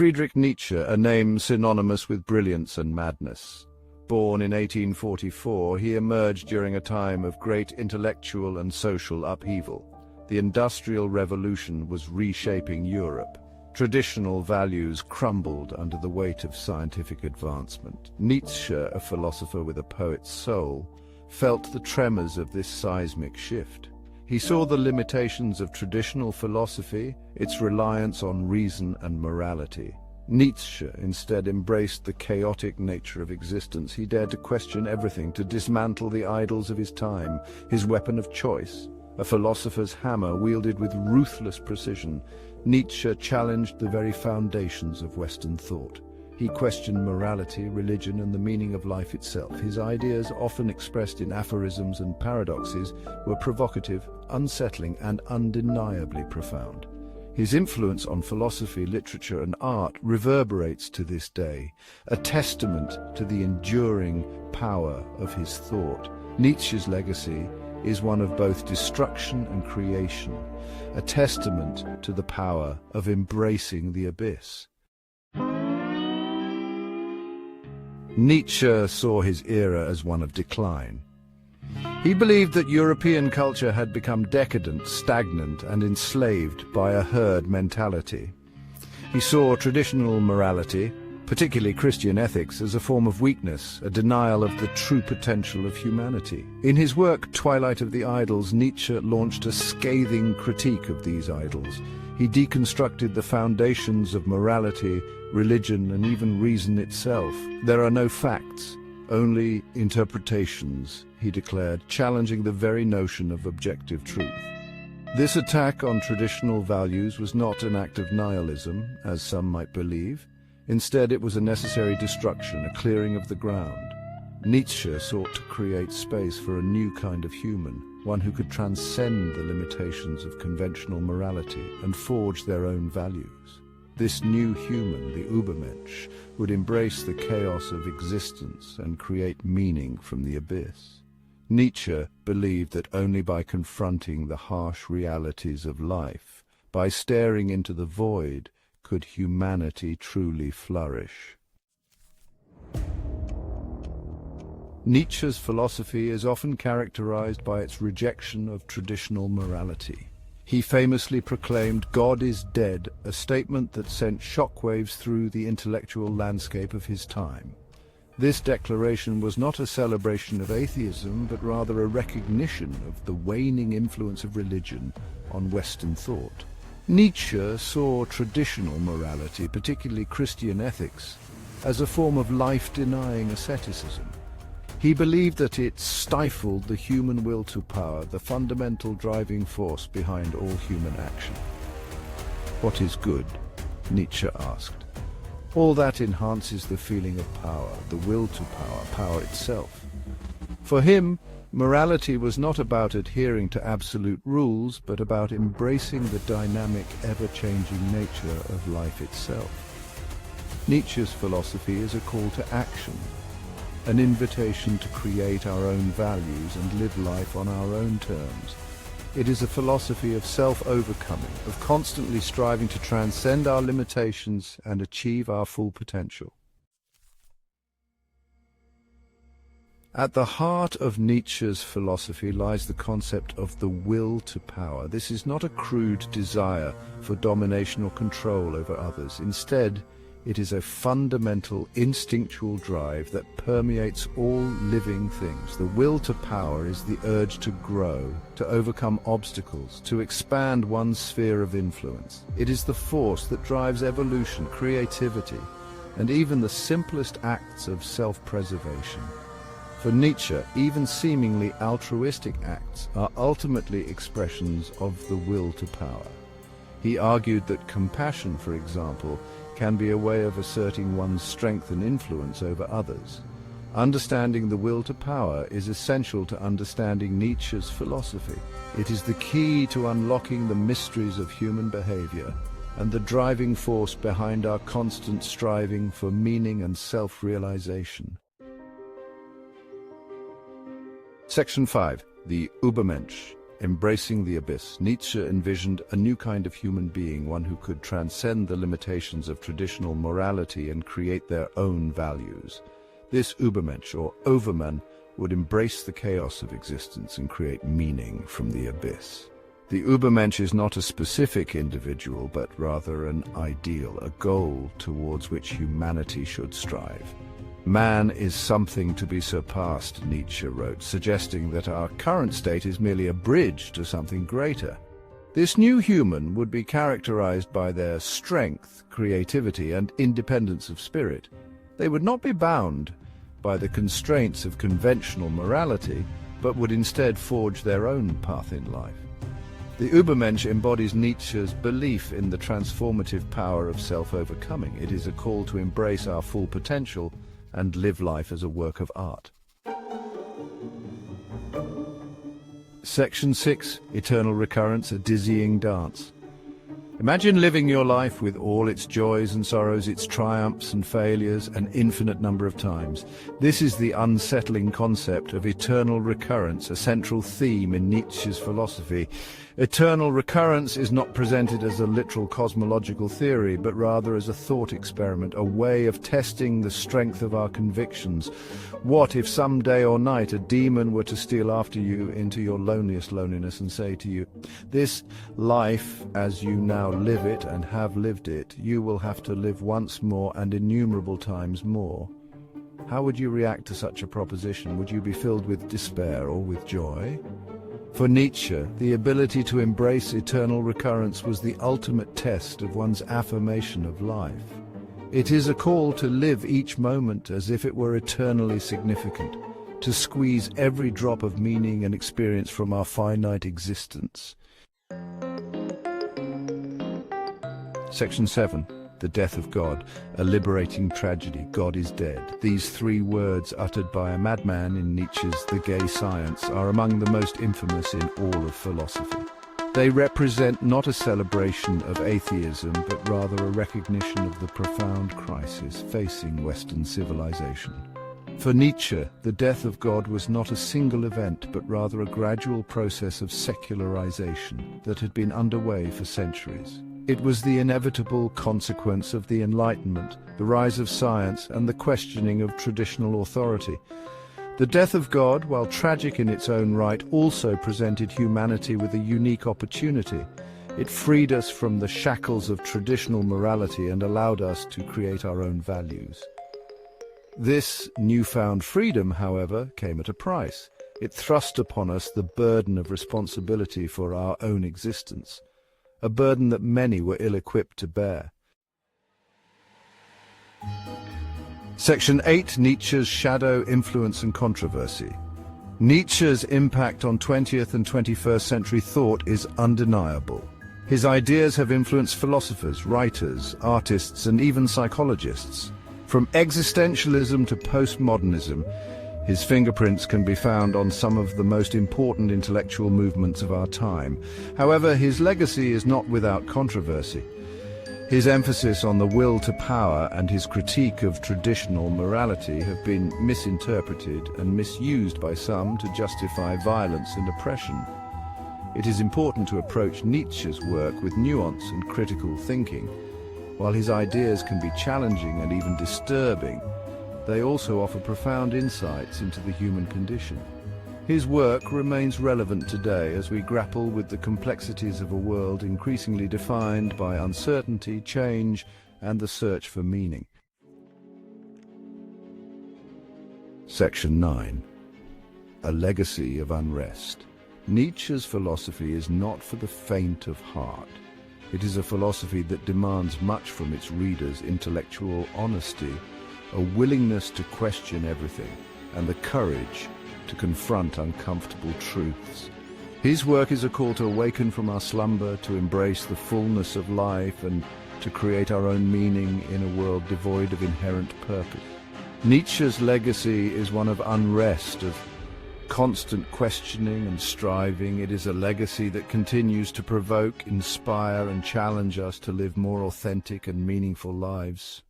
Friedrich Nietzsche, a name synonymous with brilliance and madness. Born in 1844, he emerged during a time of great intellectual and social upheaval. The Industrial Revolution was reshaping Europe. Traditional values crumbled under the weight of scientific advancement. Nietzsche, a philosopher with a poet's soul, felt the tremors of this seismic shift. He saw the limitations of traditional philosophy, its reliance on reason and morality. Nietzsche instead embraced the chaotic nature of existence. He dared to question everything, to dismantle the idols of his time, his weapon of choice, a philosopher's hammer wielded with ruthless precision. Nietzsche challenged the very foundations of Western thought. He questioned morality, religion, and the meaning of life itself. His ideas, often expressed in aphorisms and paradoxes, were provocative, unsettling, and undeniably profound. His influence on philosophy, literature, and art reverberates to this day, a testament to the enduring power of his thought. Nietzsche's legacy is one of both destruction and creation, a testament to the power of embracing the abyss. Nietzsche saw his era as one of decline. He believed that European culture had become decadent, stagnant, and enslaved by a herd mentality. He saw traditional morality, particularly Christian ethics, as a form of weakness, a denial of the true potential of humanity. In his work, Twilight of the Idols, Nietzsche launched a scathing critique of these idols. He deconstructed the foundations of morality, religion, and even reason itself. There are no facts, only interpretations, he declared, challenging the very notion of objective truth. This attack on traditional values was not an act of nihilism, as some might believe. Instead, it was a necessary destruction, a clearing of the ground. Nietzsche sought to create space for a new kind of human, one who could transcend the limitations of conventional morality and forge their own values. This new human, the Übermensch, would embrace the chaos of existence and create meaning from the abyss. Nietzsche believed that only by confronting the harsh realities of life, by staring into the void, could humanity truly flourish. Nietzsche's philosophy is often characterized by its rejection of traditional morality. He famously proclaimed, "God is dead," a statement that sent shockwaves through the intellectual landscape of his time. This declaration was not a celebration of atheism, but rather a recognition of the waning influence of religion on Western thought. Nietzsche saw traditional morality, particularly Christian ethics, as a form of life-denying asceticism. He believed that it stifled the human will to power, the fundamental driving force behind all human action. "What is good?" Nietzsche asked. "All that enhances the feeling of power, the will to power, power itself." For him, morality was not about adhering to absolute rules, but about embracing the dynamic, ever-changing nature of life itself. Nietzsche's philosophy is a call to action, an invitation to create our own values and live life on our own terms. It is a philosophy of self-overcoming, of constantly striving to transcend our limitations and achieve our full potential. At the heart of Nietzsche's philosophy lies the concept of the will to power. This is not a crude desire for domination or control over others. Instead, it is a fundamental, instinctual drive that permeates all living things. The will to power is the urge to grow, to overcome obstacles, to expand one's sphere of influence. It is the force that drives evolution, creativity, and even the simplest acts of self-preservation. For Nietzsche, even seemingly altruistic acts are ultimately expressions of the will to power. He argued that compassion, for example, can be a way of asserting one's strength and influence over others. Understanding the will to power is essential to understanding Nietzsche's philosophy. It is the key to unlocking the mysteries of human behavior and the driving force behind our constant striving for meaning and self-realization. Section 5. The Übermensch. Embracing the abyss, Nietzsche envisioned a new kind of human being, one who could transcend the limitations of traditional morality and create their own values. This Übermensch, or Overman, would embrace the chaos of existence and create meaning from the abyss. The Übermensch is not a specific individual, but rather an ideal, a goal towards which humanity should strive. Man is something to be surpassed, Nietzsche wrote, suggesting that our current state is merely a bridge to something greater. This new human would be characterized by their strength, creativity, and independence of spirit. They would not be bound by the constraints of conventional morality, but would instead forge their own path in life. The Übermensch embodies Nietzsche's belief in the transformative power of self-overcoming. It is a call to embrace our full potential and live life as a work of art. Section 6. Eternal Recurrence, a Dizzying Dance. Imagine living your life with all its joys and sorrows, its triumphs and failures, an infinite number of times. This is the unsettling concept of eternal recurrence, a central theme in Nietzsche's philosophy. Eternal recurrence is not presented as a literal cosmological theory, but rather as a thought experiment, a way of testing the strength of our convictions. What if some day or night a demon were to steal after you into your loneliest loneliness and say to you, "This life, as you now live it and have lived it, you will have to live once more and innumerable times more"? How would you react to such a proposition? Would you be filled with despair or with joy? For Nietzsche, the ability to embrace eternal recurrence was the ultimate test of one's affirmation of life. It is a call to live each moment as if it were eternally significant, to squeeze every drop of meaning and experience from our finite existence. Section 7. The Death of God, a liberating tragedy. God is dead. These three words, uttered by a madman in Nietzsche's The Gay Science, are among the most infamous in all of philosophy. They represent not a celebration of atheism, but rather a recognition of the profound crisis facing Western civilization. For Nietzsche, the death of God was not a single event, but rather a gradual process of secularization that had been underway for centuries. It was the inevitable consequence of the Enlightenment, the rise of science, and the questioning of traditional authority. The death of God, while tragic in its own right, also presented humanity with a unique opportunity. It freed us from the shackles of traditional morality and allowed us to create our own values. This newfound freedom, however, came at a price. It thrust upon us the burden of responsibility for our own existence, a burden that many were ill-equipped to bear. Section 8. Nietzsche's Shadow, Influence and Controversy. Nietzsche's impact on 20th and 21st century thought is undeniable. His ideas have influenced philosophers, writers, artists, and even psychologists. From existentialism to postmodernism, his fingerprints can be found on some of the most important intellectual movements of our time. However, his legacy is not without controversy. His emphasis on the will to power and his critique of traditional morality have been misinterpreted and misused by some to justify violence and oppression. It is important to approach Nietzsche's work with nuance and critical thinking. While his ideas can be challenging and even disturbing, they also offer profound insights into the human condition. His work remains relevant today as we grapple with the complexities of a world increasingly defined by uncertainty, change, and the search for meaning. Section 9. A Legacy of Unrest. Nietzsche's philosophy is not for the faint of heart. It is a philosophy that demands much from its readers: intellectual honesty, a willingness to question everything, and the courage to confront uncomfortable truths. His work is a call to awaken from our slumber, to embrace the fullness of life, and to create our own meaning in a world devoid of inherent purpose. Nietzsche's legacy is one of unrest, of constant questioning and striving. It is a legacy that continues to provoke, inspire, and challenge us to live more authentic and meaningful lives.